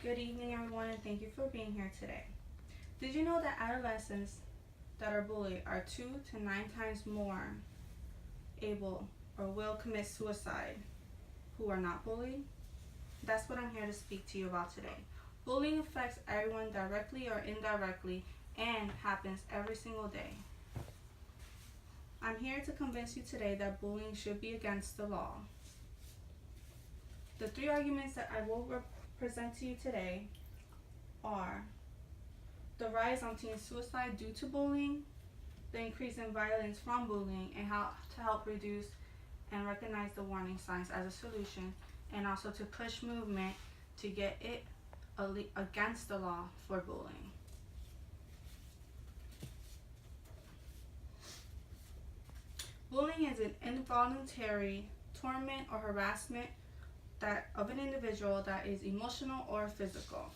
Good evening, everyone, and thank you for being here today. Did you know that adolescents that are bullied are 2 to 9 times more able or will commit suicide who are not bullied? That's what I'm here to speak to you about today. Bullying affects everyone directly or indirectly and happens every single day. I'm here to convince you today that bullying should be against the law. The 3 arguments that I will present to you today are the rise on teen suicide due to bullying, the increase in violence from bullying, and how to help reduce and recognize the warning signs as a solution, and also to push movement to get it against the law for bullying. Bullying is an involuntary torment or harassment of an individual that is emotional or physical.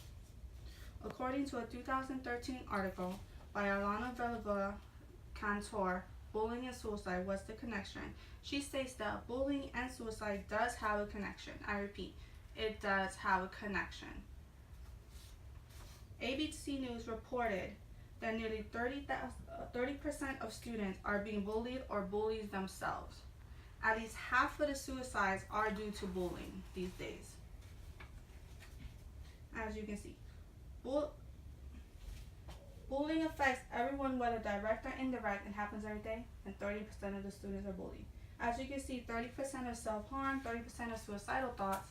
According to a 2013 article by Alana Velova Cantor, Bullying and Suicide, What's the Connection? She states that bullying and suicide does have a connection. I repeat, it does have a connection. ABC News reported that nearly 30% of students are being bullied or bullies themselves. At least half of the suicides are due to bullying these days. As you can see, bullying affects everyone, whether direct or indirect, and happens every day, and 30% of the students are bullied. As you can see, 30% of self-harm, 30% of suicidal thoughts,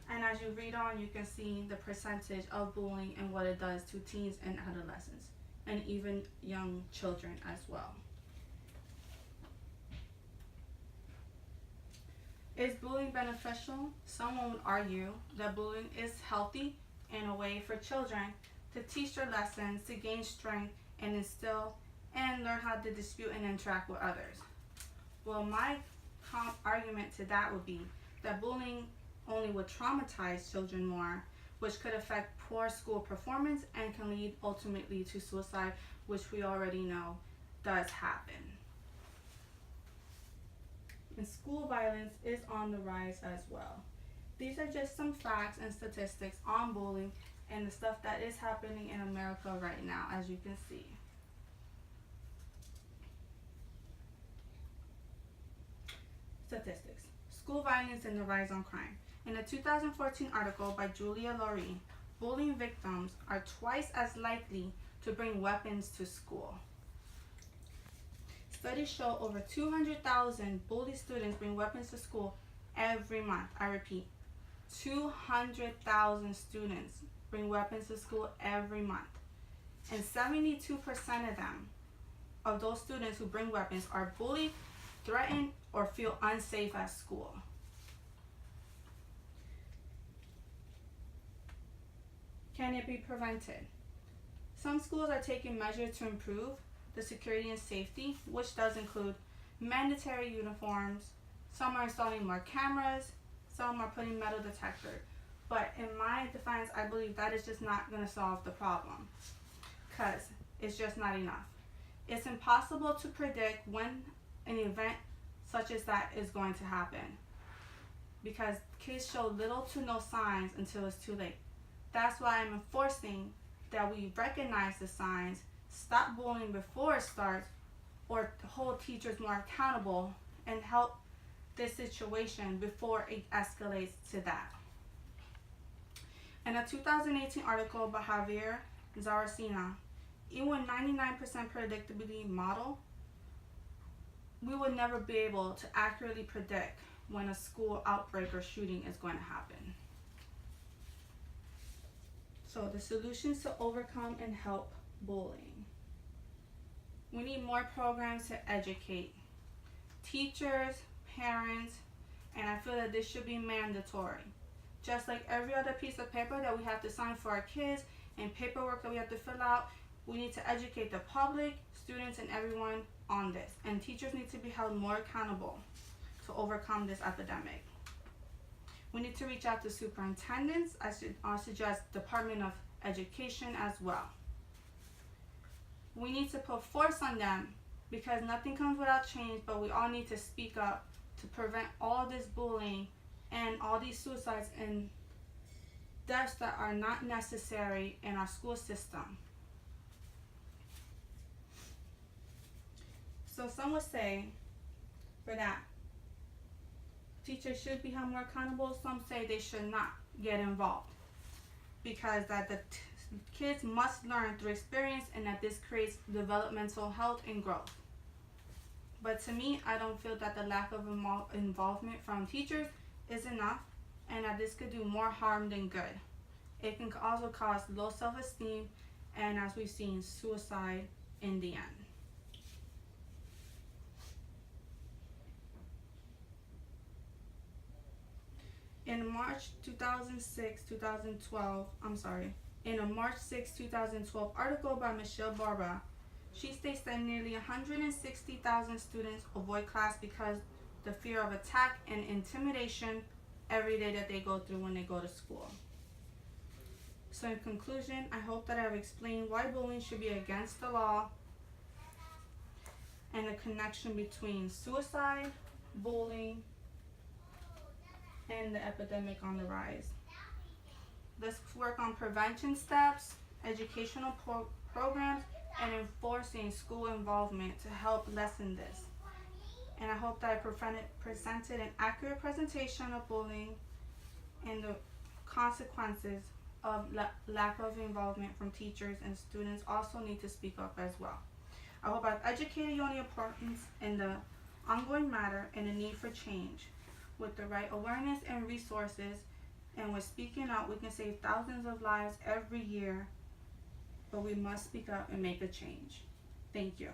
and as you read on, you can see the percentage of bullying and what it does to teens and adolescents, and even young children as well. Is bullying beneficial? Someone would argue that bullying is healthy in a way for children to teach their lessons, to gain strength, and instill and learn how to dispute and interact with others. Well, my argument to that would be that bullying only would traumatize children more, which could affect poor school performance and can lead ultimately to suicide, which we already know does happen. And school violence is on the rise as well. These are just some facts and statistics on bullying and the stuff that is happening in America right now, as you can see. Statistics. School violence and the rise on crime. In a 2014 article by Julia Laurie, bullying victims are twice as likely to bring weapons to school. Studies show over 200,000 bullied students bring weapons to school every month. I repeat, 200,000 students bring weapons to school every month. And 72% of them, of those students who bring weapons, are bullied, threatened, or feel unsafe at school. Can it be prevented? Some schools are taking measures to improve the security and safety, which does include mandatory uniforms. Some are installing more cameras, some are putting metal detectors. But in my defense, I believe that is just not going to solve the problem, because it's just not enough. It's impossible to predict when an event such as that is going to happen, because kids show little to no signs until it's too late. That's why I'm enforcing that we recognize the signs, stop bullying before it starts, or hold teachers more accountable and help this situation before it escalates to that. In a 2018 article by Javier Zaracina, even 99% predictability model, we would never be able to accurately predict when a school outbreak or shooting is going to happen. So the solutions to overcome and help bullying. We need more programs to educate teachers, parents, and I feel that this should be mandatory. Just like every other piece of paper that we have to sign for our kids and paperwork that we have to fill out, we need to educate the public, students, and everyone on this. And teachers need to be held more accountable to overcome this epidemic. We need to reach out to superintendents. I suggest Department of Education as well. We need to put force on them, because nothing comes without change, but we all need to speak up to prevent all this bullying and all these suicides and deaths that are not necessary in our school system. So some would say for that teachers should be held more accountable. Some say they should not get involved because that the kids must learn through experience and that this creates developmental health and growth. But to me, I don't feel that the lack of involvement from teachers is enough and that this could do more harm than good. It can also cause low self-esteem and, as we've seen, suicide in the end. In a March 6, 2012 article by Michelle Barba, she states that nearly 160,000 students avoid class because the fear of attack and intimidation every day that they go through when they go to school. So in conclusion, I hope that I have explained why bullying should be against the law and the connection between suicide, bullying, and the epidemic on the rise. Let's work on prevention steps, educational programs, and enforcing school involvement to help lessen this. And I hope that I presented an accurate presentation of bullying and the consequences of lack of involvement from teachers, and students also need to speak up as well. I hope I've educated you on the importance in the ongoing matter and the need for change. With the right awareness and resources, and with speaking out, we can save thousands of lives every year, but we must speak up and make a change. Thank you.